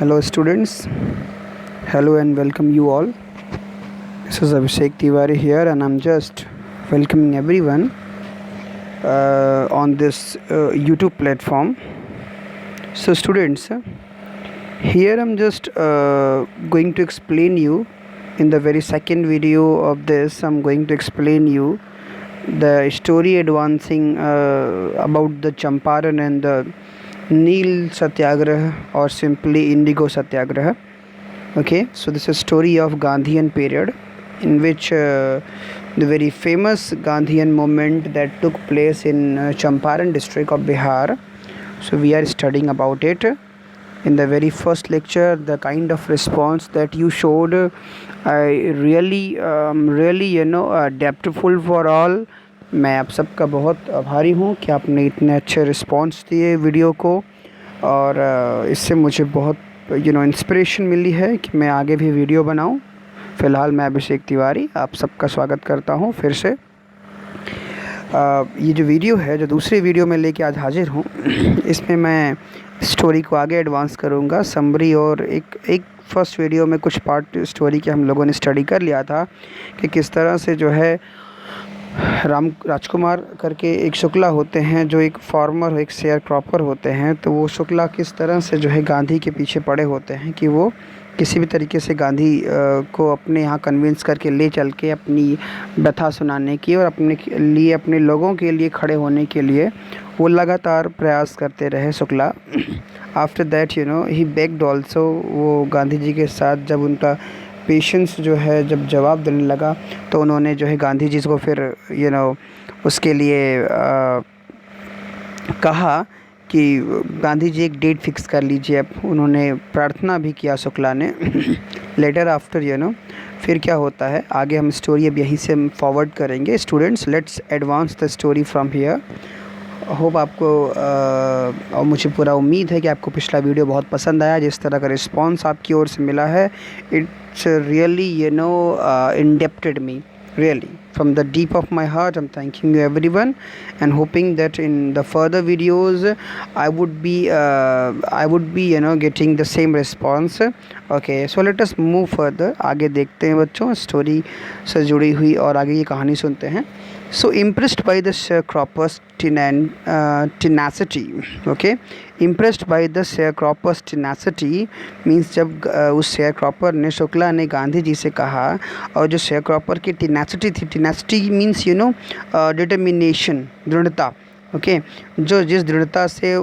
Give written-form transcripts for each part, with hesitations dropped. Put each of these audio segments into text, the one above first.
Hello students, hello and welcome you all. This is Abhishek Tiwari here and I'm just welcoming everyone on this YouTube platform. So students, here I'm just going to explain you in the very second video of this. I'm going to explain you the story advancing about the Champaran and the Neel Satyagraha or simply Indigo Satyagraha. Okay, so this is story of Gandhian period in which the very famous Gandhian movement that took place in Champaran district of Bihar. So we are studying about it. In the very first lecture, the kind of response that you showed, I really adaptful for all. मैं आप सबका बहुत आभारी हूँ कि आपने इतने अच्छे रिस्पॉन्स दिए वीडियो को और इससे मुझे बहुत इंस्पिरेशन मिली है कि मैं आगे भी वीडियो बनाऊँ। फ़िलहाल मैं अभिषेक तिवारी आप सबका स्वागत करता हूँ फिर से। ये जो वीडियो है जो दूसरे वीडियो में लेके आज हाजिर हूँ इसमें मैं स्टोरी को आगे एडवांस करूँगा समरी और एक फर्स्ट वीडियो में कुछ पार्ट स्टोरी के हम लोगों ने स्टडी कर लिया था कि किस तरह से जो है राजकुमार करके एक शुक्ला होते हैं जो एक फार्मर एक शेयर क्रॉपर होते हैं। तो वो शुक्ला किस तरह से जो है गांधी के पीछे पड़े होते हैं कि वो किसी भी तरीके से गांधी को अपने यहाँ कन्विंस करके ले चल के अपनी व्यथा सुनाने की और अपने लिए अपने लोगों के लिए खड़े होने के लिए वो लगातार प्रयास करते रहे Shukla. After that he bagged also, वो गांधी जी के साथ जब उनका पेशेंस जो है जब जवाब देने लगा तो उन्होंने जो है गांधी जी को फिर उसके लिए कहा कि गांधी जी एक डेट फिक्स कर लीजिए। अब उन्होंने प्रार्थना भी किया शुक्ला ने। लेटर आफ्टर फिर क्या होता है आगे हम स्टोरी अब यहीं से फॉरवर्ड करेंगे। Students, let's advance the story from here. Hope आपको और मुझे पूरा उम्मीद है कि आपको पिछला वीडियो बहुत पसंद आया। जिस तरह का रिस्पांस आपकी ओर से मिला है, it's really indebted me really from the deep of my heart. I'm thanking you everyone and hoping that in the further videos I would be getting the same response. Okay, so let us move further. आगे देखते हैं बच्चों story से जुड़ी हुई और आगे ये कहानी सुनते हैं। So impressed by the sharecropper's tenacity, okay, impressed by the sharecropper's tenacity means जब उस sharecropper ने शुक्ला ने गांधी जी से कहा और जो sharecropper की tenacity थी, tenacity means determination, दृढ़ता। ओके जो जिस दृढ़ता से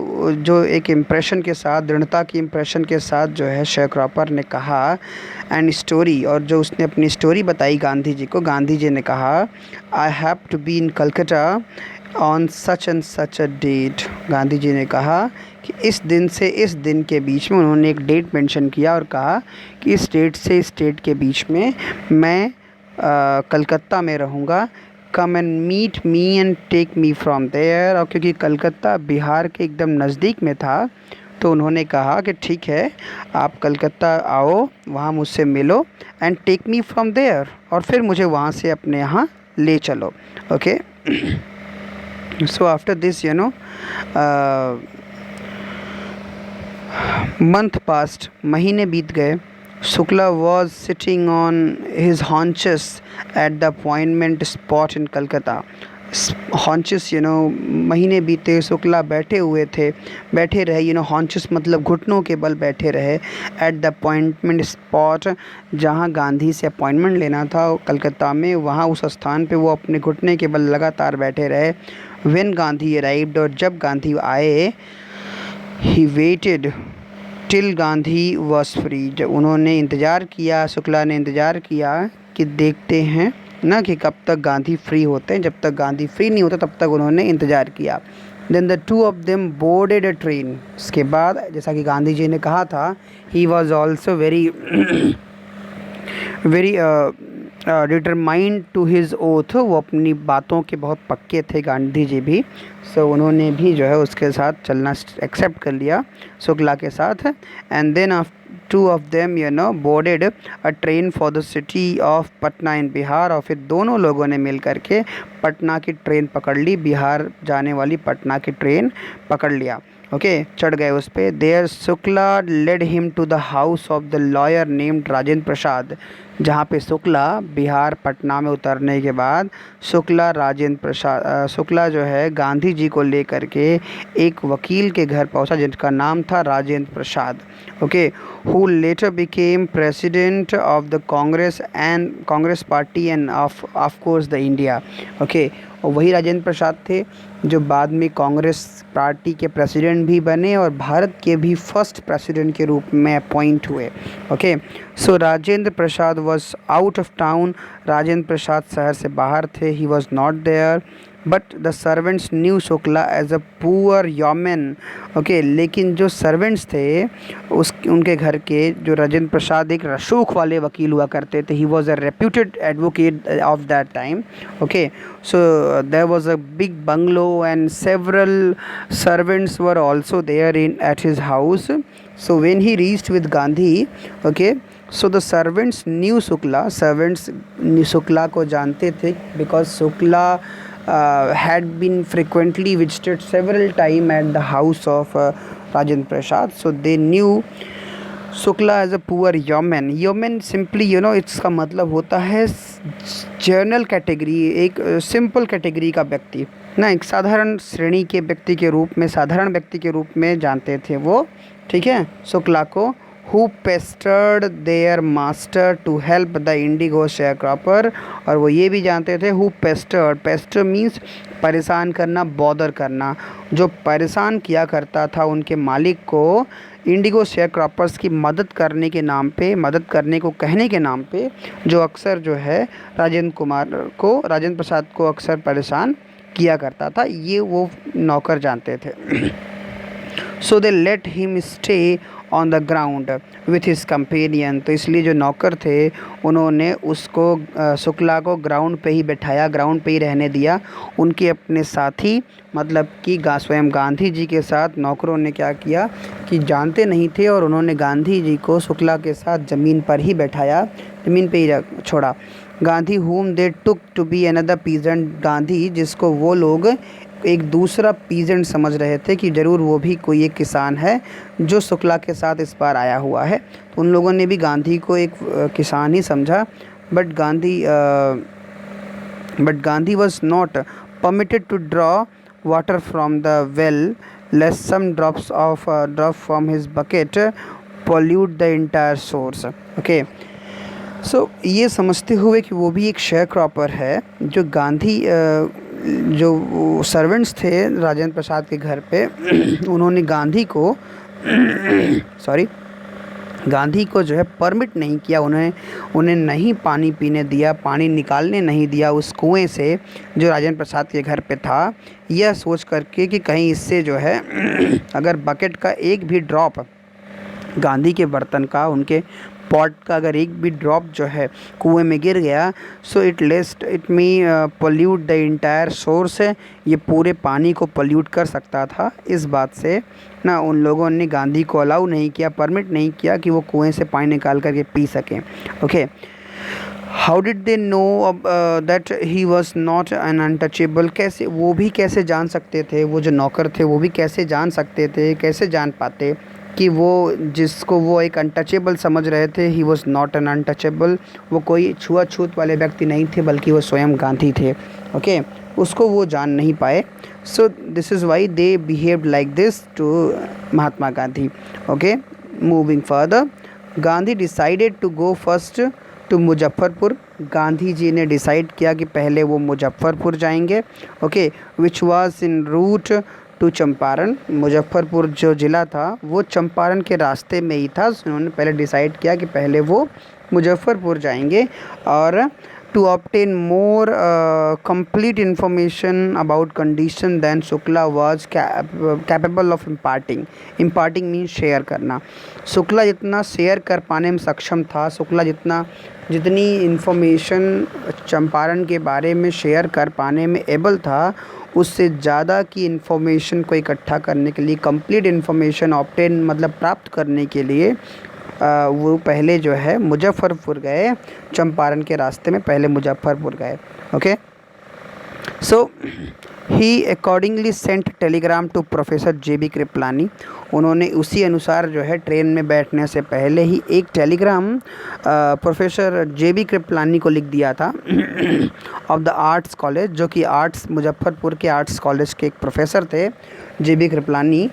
जो एक इम्प्रेशन के साथ दृढ़ता की इम्प्रेशन के साथ जो है शेयरक्रॉपर ने कहा एंड स्टोरी और जो उसने अपनी स्टोरी बताई गांधी जी को, गांधी जी ने कहा I have to be in Calcutta on such and such a date. Gandhi ji ने कहा कि इस दिन से इस दिन के बीच में उन्होंने एक डेट मेंशन किया और कहा कि इस डेट से इस डेट के बीच में मैं कलकत्ता में रहूँगा। Come and meet me and take me from there. और क्योंकि कलकत्ता बिहार के एकदम नज़दीक में था तो उन्होंने कहा कि ठीक है आप कलकत्ता आओ, वहाँ मुझसे मिलो and take me from there, और फिर मुझे वहाँ से अपने यहाँ ले चलो। Okay, so after this month past, महीने बीत गए। Shukla was sitting on his haunches at the appointment spot in Calcutta. haunches महीने बीते, शुक्ला बैठे हुए थे, बैठे रहे। haunches मतलब घुटनों के बल बैठे रहे। at the appointment spot, जहाँ गांधी से अपॉइंटमेंट लेना था कलकत्ता में, वहाँ उस स्थान पे वो अपने घुटने के बल लगातार बैठे रहे। when गांधी arrived, और जब गांधी आए, he waited till Gandhi was free. जब उन्होंने इंतज़ार किया, शुक्ला ने इंतज़ार किया कि देखते हैं ना कि कब तक गांधी फ्री होते हैं। जब तक गांधी फ्री नहीं होता तब तक उन्होंने इंतज़ार किया। Then the two of them boarded a train. इसके बाद जैसा कि गांधी जी ने कहा था, he was also very determined to his oath. वो अपनी बातों के बहुत पक्के थे गांधी जी भी। सो उन्होंने भी जो है उसके साथ चलना एक्सेप्ट कर लिया शुक्ला के साथ। And then two of them boarded a train for the city of Patna in Bihar. और फिर दोनों लोगों ने मिल कर के पटना की ट्रेन पकड़ ली, बिहार जाने वाली पटना की ट्रेन पकड़ लिया। ओके, चढ़ गए उस पे। There Shukla led him to the house of the lawyer named Rajendra Prasad. जहाँ पे शुक्ला बिहार पटना में उतरने के बाद शुक्ला जो है गांधी जी को लेकर के एक वकील के घर पहुंचा जिनका नाम था Rajendra Prasad. Okay, who later became president of the Congress party and of course the India. Okay, और वही राजेंद्र प्रसाद थे जो बाद में कांग्रेस पार्टी के प्रेसिडेंट भी बने और भारत के भी फर्स्ट प्रेसिडेंट के रूप में अपॉइंट हुए। Okay, so Rajendra Prasad was out of town. Rajendra Prasad शहर से बाहर थे। He was not there but the servants knew Shukla as a poor yeoman. Okay, लेकिन जो सर्वेंट्स थे उनके घर के, जो राजेंद्र प्रसाद एक रसूख वाले वकील हुआ करते थे। He was a reputed advocate of that time. Okay, so there was a big bungalow and several servants were also there at his house. So when he reached with Gandhi, okay, so the servants knew Shukla को जानते थे because Shukla had been frequently visited several time at the house of Rajendra Prasad. So they knew Shukla as a poor yeoman. Yeoman simply इसका मतलब होता है general category, एक simple category का व्यक्ति ना, एक साधारण श्रेणी के व्यक्ति के रूप में, साधारण व्यक्ति के रूप में जानते थे वो। ठीक है, शुक्ला को। Who pestered their master to help the indigo sharecropper. और वो ये भी जानते थे हु पेस्टर मीन्स परेशान करना, बॉदर करना। जो परेशान किया करता था उनके मालिक को इंडिगो शेयर क्रॉपर्स की मदद करने के नाम पे, मदद करने को कहने के नाम पे, जो अक्सर जो है राजेंद्र प्रसाद को अक्सर परेशान किया करता था, ये वो नौकर जानते थे। So they let him stay on the ground with his companion. तो इसलिए जो नौकर थे उन्होंने उसको शुक्ला को ग्राउंड पे ही बैठाया, ग्राउंड पे ही रहने दिया। उनके अपने साथी मतलब कि स्वयं गांधी जी के साथ नौकरों ने क्या किया कि जानते नहीं थे और उन्होंने गांधी जी को शुक्ला के साथ ज़मीन पर ही बैठाया, ज़मीन पे ही छोड़ा। Gandhi whom they took to be another peasant, Gandhi जिसको वो लोग एक दूसरा पीजेंट समझ रहे थे कि ज़रूर वो भी कोई एक किसान है जो शुक्ला के साथ इस बार आया हुआ है। तो उन लोगों ने भी गांधी को एक किसान ही समझा। But Gandhi was not permitted to draw water from the well lest some drop from his bucket pollute the entire source. Okay, so ये समझते हुए कि वो भी एक शेयर क्रॉपर है, जो गांधी जो सर्वेंट्स थे राजेंद्र प्रसाद के घर पे उन्होंने गांधी को गांधी को जो है परमिट नहीं किया, उन्हें नहीं पानी पीने दिया, पानी निकालने नहीं दिया उस कुएं से जो राजेंद्र प्रसाद के घर पे था, यह सोच करके कि कहीं इससे जो है अगर बकेट का एक भी ड्रॉप गांधी के बर्तन का, उनके पॉट का अगर एक भी ड्रॉप जो है कुएं में गिर गया, so it me pollute the entire source है, ये पूरे पानी को पोल्यूट कर सकता था। इस बात से ना उन लोगों ने गांधी को अलाउ नहीं किया, परमिट नहीं किया कि वो कुएं से पानी निकाल करके पी सकें। Okay, how did they know that he was not an untouchable. कैसे जान सकते थे, वो जो नौकर थे वो भी कैसे जान सकते थे, कैसे जान पाते कि वो जिसको वो एक अनटचेबल समझ रहे थे, he was not an untouchable, वो कोई छुआछूत वाले व्यक्ति नहीं थे बल्कि वो स्वयं गांधी थे। ओके, उसको वो जान नहीं पाए। So this is why they behaved like this to Mahatma Gandhi. Okay, moving further, Gandhi decided to go first to Muzaffarpur. Gandhi ji ने डिसाइड किया कि पहले वो मुजफ्फरपुर जाएंगे। Okay, which was en route to Champaran. Muzaffarpur जो ज़िला था वो चंपारण के रास्ते में ही था। उन्होंने पहले डिसाइड किया कि पहले वो मुजफ्फरपुर जाएंगे और to obtain more complete information about condition than Shukla was capable of imparting means share करना। शुक्ला जितना शेयर कर पाने में सक्षम था, शुक्ला जितनी इन्फॉर्मेशन चंपारण के बारे में शेयर कर पाने में एबल था, उससे ज़्यादा की इन्फॉर्मेशन को इकट्ठा करने के लिए, कंप्लीट इन्फॉर्मेशन ऑब्टेन मतलब प्राप्त करने के लिए वो पहले जो है मुजफ्फरपुर गए। चंपारण के रास्ते में पहले मुजफ्फरपुर गए। Okay, So he accordingly sent telegram to professor JB Kripalani. उन्होंने उसी अनुसार जो है ट्रेन में बैठने से पहले ही एक टेलीग्राम प्रोफेसर JB कृपलानी को लिख दिया था ऑफ द आर्ट्स कॉलेज, जो कि आर्ट्स मुजफ्फरपुर के आर्ट्स कॉलेज के एक प्रोफेसर थे JB कृपलानी।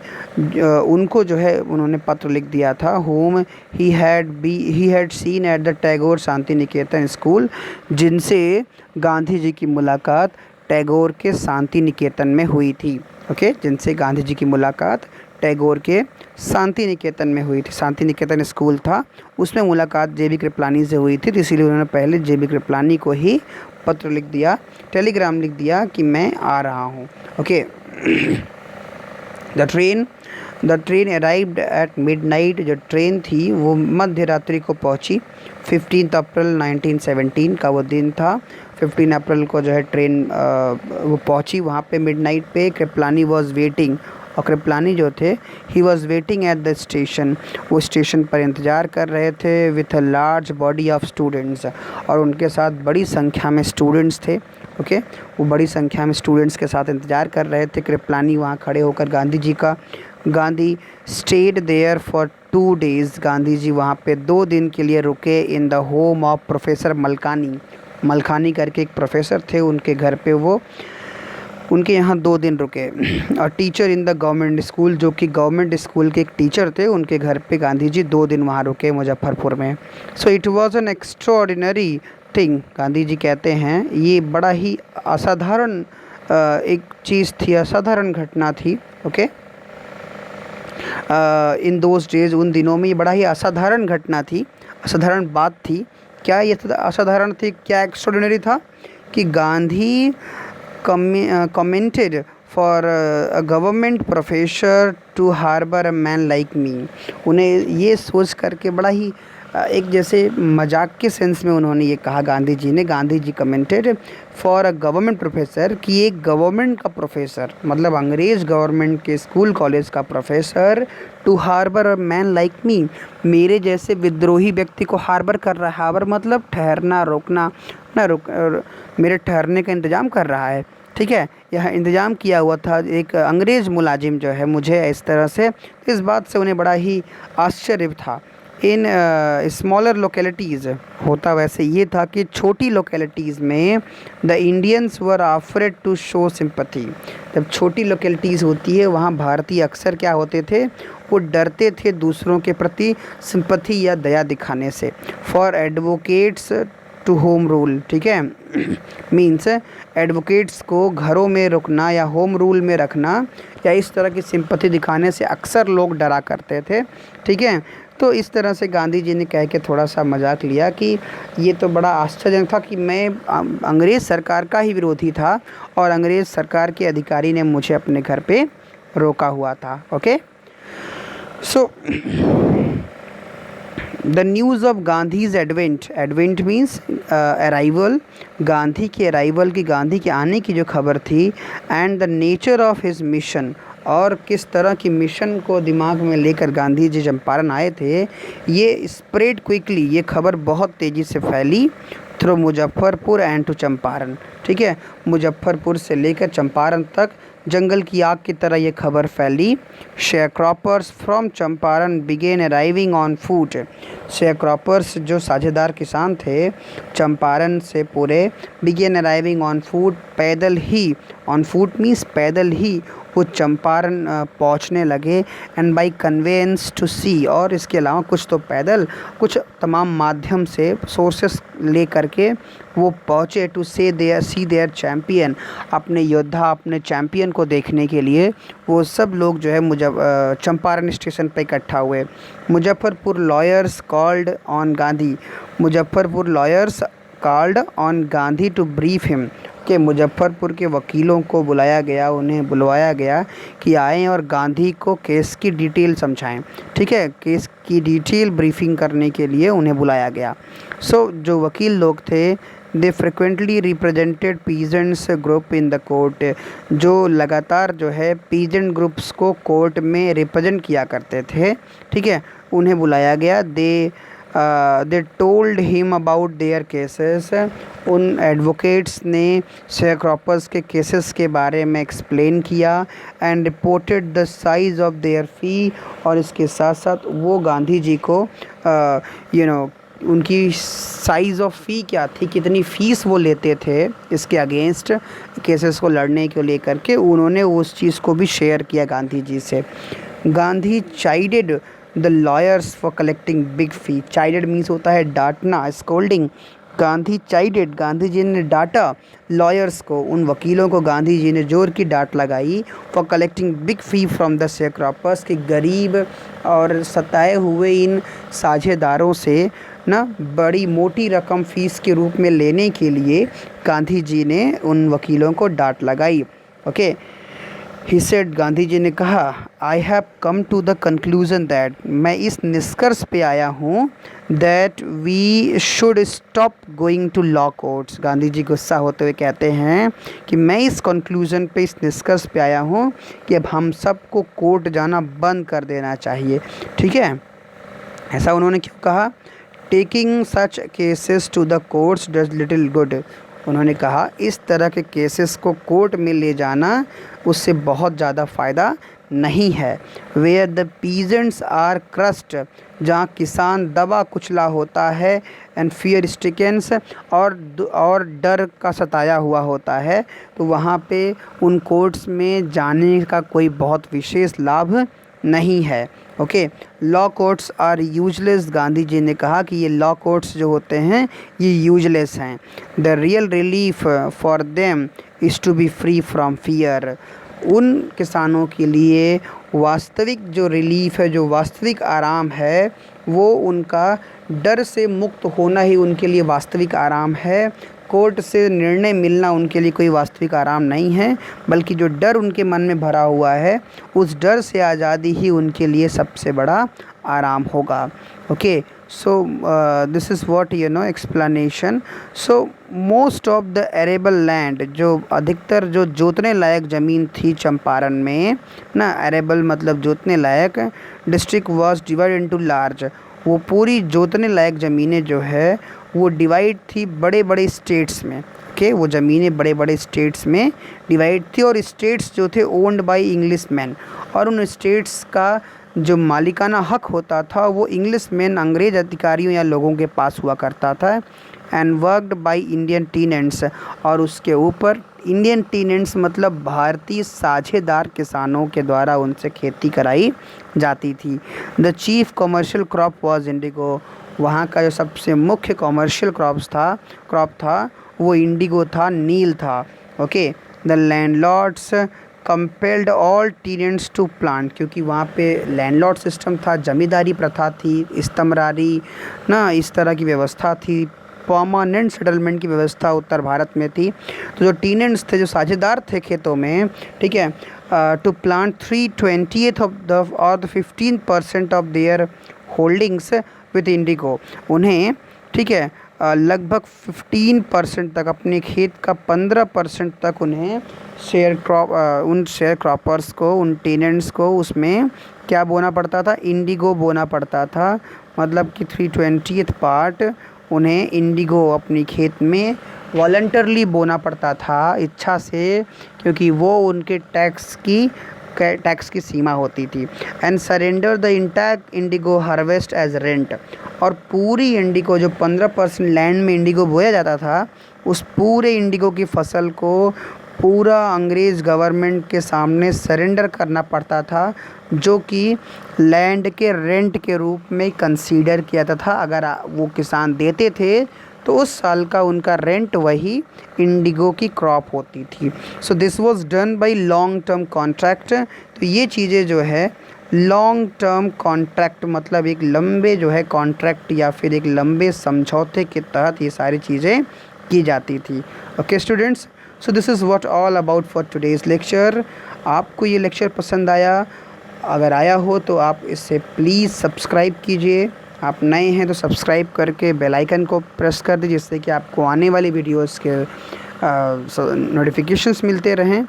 उनको जो है उन्होंने पत्र लिख दिया था, home he had seen at the Tagore Shanti Niketan school, जिनसे गांधी जी की मुलाकात टैगोर के शांति निकेतन में हुई थी। ओके, जिनसे गांधी जी की मुलाकात टैगोर के शांति निकेतन में हुई थी। शांति निकेतन स्कूल था, उसमें मुलाकात JB कृपलानी से हुई थी, तो इसीलिए उन्होंने पहले JB कृपलानी को ही पत्र लिख दिया, टेलीग्राम लिख दिया कि मैं आ रहा हूँ। Okay the train arrived at midnight. जो ट्रेन थी वो मध्य रात्रि को पहुंची। 15 अप्रैल 1917 का वो दिन था। 15 अप्रैल को जो है ट्रेन वो पहुंची वहाँ पे मिडनाइट पे। कृपलानी वॉज वेटिंग, और कृपलानी जो थे he was waiting at the station, वो स्टेशन पर इंतज़ार कर रहे थे with a large body of students, और उनके साथ बड़ी संख्या में स्टूडेंट्स थे। ओके वो बड़ी संख्या में स्टूडेंट्स के साथ इंतज़ार कर रहे थे। कृपलानी वहाँ खड़े होकर गांधी जी का, Gandhi stayed there for 2 days। Gandhi ji वहाँ पे 2 दिन के लिए रुके in the home of professor Malkhani करके एक प्रोफेसर थे, उनके घर पे वो उनके यहाँ 2 दिन रुके। और teacher in the government school, जो कि गवर्नमेंट स्कूल के एक टीचर थे, उनके घर पे गांधी जी 2 दिन वहाँ रुके मुजफ्फरपुर में। So it was an extraordinary thing. Gandhi ji कहते हैं ये बड़ा ही असाधारण एक चीज़ थी, असाधारण घटना थी। ओके इन दोज डेज, उन दिनों में ये बड़ा ही असाधारण घटना थी, असाधारण बात थी। क्या ये असाधारण थी, क्या एक्स्ट्राऑर्डिनरी था कि Gandhi commented for a government professor to harbor a man like me। उन्हें ये सोच करके बड़ा ही एक जैसे मजाक के सेंस में उन्होंने ये कहा, Gandhi ji commented for a government professor, कि एक गवर्नमेंट का प्रोफेसर मतलब अंग्रेज़ गवर्नमेंट के स्कूल कॉलेज का professor to harbour a man like me, मेरे जैसे विद्रोही व्यक्ति को हार्बर कर रहा है। हार्बर मतलब ठहरना, रोकना ना, मेरे ठहरने का इंतज़ाम कर रहा है। ठीक है, यह इंतज़ाम किया हुआ था एक अंग्रेज़ मुलाजिम जो है मुझे इस तरह से। इस बात से उन्हें बड़ा ही आश्चर्य था। इन स्मॉलर लोकेलिटीज़, होता वैसे ये था कि छोटी लोकेलिटीज़ में the Indians were afraid to show sympathy. जब छोटी लोकेलिटीज़ होती है वहाँ भारतीय अक्सर क्या होते थे, वो डरते थे दूसरों के प्रति सिंपैथी या दया दिखाने से। For advocates to home rule, ठीक है, मीन्स एडवोकेट्स को घरों में रुकना या होम रूल में रखना या इस तरह की सिंपैथी दिखाने से अक्सर लोग डरा करते थे। ठीक है, तो इस तरह से गांधी जी ने कह के थोड़ा सा मजाक लिया कि ये तो बड़ा आश्चर्यजनक था कि मैं अंग्रेज़ सरकार का ही विरोधी था और अंग्रेज़ सरकार के अधिकारी ने मुझे अपने घर पे रोका हुआ था। Okay so the news of Gandhi's advent means arrival, Gandhi के अराइवल की, गांधी के आने की जो खबर थी, and the nature of his mission, और किस तरह की मिशन को दिमाग में लेकर गांधी जी चंपारण आए थे, ये स्प्रेड क्विकली, ये खबर बहुत तेज़ी से फैली through Muzaffarpur and to Champaran. ठीक है, मुजफ्फरपुर से लेकर चंपारण तक जंगल की आग की तरह ये खबर फैली। Sharecroppers from Champaran began arriving on foot. Sharecroppers जो साझेदार किसान थे चंपारण से पूरे, बिगेन अराइविंग ऑन फूट, पैदल ही, ऑन फूट मीन्स पैदल ही वो चंपारण पहुंचने लगे। एंड बाई कन्वेंस टू सी, और इसके अलावा कुछ तो पैदल, कुछ तमाम माध्यम से सोर्सेस ले करके वो पहुँचे टू सी देयर चैम्पियन, अपने योद्धा, अपने चैम्पियन को देखने के लिए वो सब लोग जो है चंपारण स्टेशन पर इकट्ठा हुए। Muzaffarpur lawyers called on Gandhi, Muzaffarpur lawyers called on Gandhi to brief him, के मुजफ्फरपुर के वकीलों को बुलाया गया, उन्हें बुलवाया गया कि आएँ और गांधी को केस की डिटेल समझाएं। ठीक है, केस की डिटेल ब्रीफिंग करने के लिए उन्हें बुलाया गया। सो जो वकील लोग थे they frequently represented peasants group in the court, जो लगातार जो है पीजेंट ग्रुप्स को कोर्ट में रिप्रेजेंट किया करते थे। ठीक है, उन्हें बुलाया गया। They they told him about their cases. उन एडवोकेट्स ने शेयरक्रॉपर्स के केसेस के बारे में एक्सप्लेन किया and reported the size of their fee. और इसके साथ साथ वो गांधी जी को उनकी साइज़ ऑफ फ़ी क्या थी, कितनी फ़ीस वो लेते थे इसके अगेंस्ट केसेस को लड़ने को लेकर के, उन्होंने उस चीज़ को भी शेयर किया गांधी जी से। Gandhi chided the lawyers for collecting big fee. Chided means होता है डांटना, स्कोल्डिंग। गांधी चाइडेड, गांधी जी ने डांटा लॉयर्स को, उन वकीलों को गांधी जी ने जोर की डांट लगाई for collecting big fee from the sharecroppers, कि गरीब और सताए हुए इन साझेदारों से ना बड़ी मोटी रकम फ़ीस के रूप में लेने के लिए गांधी जी ने उन वकीलों को डांट लगाई। Okay, he said, Gandhi ji ने कहा, I have come to the conclusion that, मैं इस निष्कर्ष पे आया हूँ, that we should stop going to law courts. Gandhi ji गुस्सा होते हुए कहते हैं कि मैं इस कंक्लूज़न पे, इस निष्कर्ष पे आया हूँ कि अब हम सबको कोर्ट जाना बंद कर देना चाहिए। ठीक है, ऐसा उन्होंने क्यों कहा? Taking such cases to the courts does little good. उन्होंने कहा इस तरह के केसेस को कोर्ट में ले जाना, उससे बहुत ज़्यादा फ़ायदा नहीं है। Where the peasants are crushed, जहाँ किसान दबा कुचला होता है, एंड फियर स्टिकेंस, और डर का सताया हुआ होता है, तो वहाँ पे उन कोर्ट्स में जाने का कोई बहुत विशेष लाभ नहीं है। Okay, law courts are useless. Gandhi ji ने कहा कि ये लॉ कोर्ट्स जो होते हैं ये यूजलेस हैं। The real relief for them is to be free from fear. उन किसानों के लिए वास्तविक जो रिलीफ है, जो वास्तविक आराम है, वो उनका डर से मुक्त होना ही उनके लिए वास्तविक आराम है। कोर्ट से निर्णय मिलना उनके लिए कोई वास्तविक आराम नहीं है, बल्कि जो डर उनके मन में भरा हुआ है, उस डर से आज़ादी ही उनके लिए सबसे बड़ा आराम होगा। Okay, so this is what explanation. So most of the arable land, जो अधिकतर जो जोतने लायक ज़मीन थी चंपारण में ना, एरेबल मतलब जोतने लायक, district was divided into large. वो पूरी जोतने लायक ज़मीनें जो है वो डिवाइड थी बड़े बड़े स्टेट्स में। ओके, वो ज़मीनें बड़े बड़े स्टेट्स में डिवाइड थी, और स्टेट्स जो थे ओन्ड बाय इंग्लिश मैन, और उन स्टेट्स का जो मालिकाना हक होता था वो इंग्लिश मैन, अंग्रेज़ अधिकारियों या लोगों के पास हुआ करता था। And worked by Indian tenants, और उसके ऊपर इंडियन टीनेंट्स मतलब भारतीय साझेदार किसानों के द्वारा उनसे खेती कराई जाती थी। The chief commercial crop was Indigo. वहाँ का जो सबसे मुख्य कॉमर्शियल क्रॉप था वो इंडिगो था, नील था। Okay, the landlords compelled all tenants to plant, क्योंकि वहाँ पे लैंडलॉर्ड सिस्टम था, जमींदारी प्रथा थी, इस्तमरारी ना, इस तरह की व्यवस्था थी, परमानेंट सेटलमेंट की व्यवस्था उत्तर भारत में थी। तो जो टीनेंट्स थे, जो साझेदार थे खेतों में, ठीक है, टू प्लांट 3/20 ऑफ द और 15% of their holdings with Indigo. उन्हें, ठीक है, लगभग 15% तक, अपने खेत का 15% तक उन्हें उन शेयर क्रॉपर्स को, उन टेनेंट्स को उसमें क्या बोना पड़ता था? इंडिगो बोना पड़ता था। मतलब कि 3/20 पार्ट उन्हें इंडिगो अपनी खेत में वॉलंटरली बोना पड़ता था, इच्छा से, क्योंकि वो उनके टैक्स की सीमा होती थी। And surrender the intact indigo harvest as rent, और पूरी इंडिगो, जो 15% लैंड में इंडिगो बोया जाता था, उस पूरे इंडिगो की फसल को पूरा अंग्रेज़ गवर्नमेंट के सामने सरेंडर करना पड़ता था, जो कि लैंड के रेंट के रूप में कंसीडर किया जाता था। अगर वो किसान देते थे तो उस साल का उनका रेंट वही इंडिगो की क्रॉप होती थी। So this was done by long term contract. तो ये चीज़ें जो है लॉन्ग टर्म कॉन्ट्रैक्ट, मतलब एक लंबे जो है कॉन्ट्रैक्ट या फिर एक लंबे समझौते के तहत ये सारी चीज़ें की जाती थी। Okay students, so this is what all about for today's lecture. आपको ये लेक्चर पसंद आया? अगर आया हो तो आप इसे प्लीज़ सब्सक्राइब कीजिए। आप नए हैं तो सब्सक्राइब करके बेल आइकन को प्रेस कर दीजिए, जिससे कि आपको आने वाली वीडियोस के नोटिफिकेशंस मिलते रहें।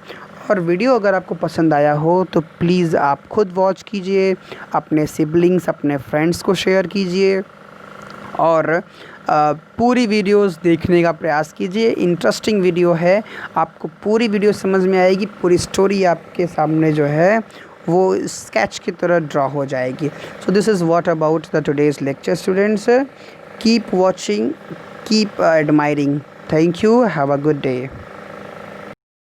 और वीडियो अगर आपको पसंद आया हो तो प्लीज़ आप खुद वॉच कीजिए, अपने सिबलिंग्स, अपने फ्रेंड्स को शेयर कीजिए, और पूरी वीडियोस देखने का प्रयास कीजिए। इंटरेस्टिंग वीडियो है, आपको पूरी वीडियो समझ में आएगी, पूरी स्टोरी आपके सामने जो है वो स्केच की तरह ड्रा हो जाएगी। सो this is what about the today's lecture students. Keep watching, keep admiring. Thank you, have a good day.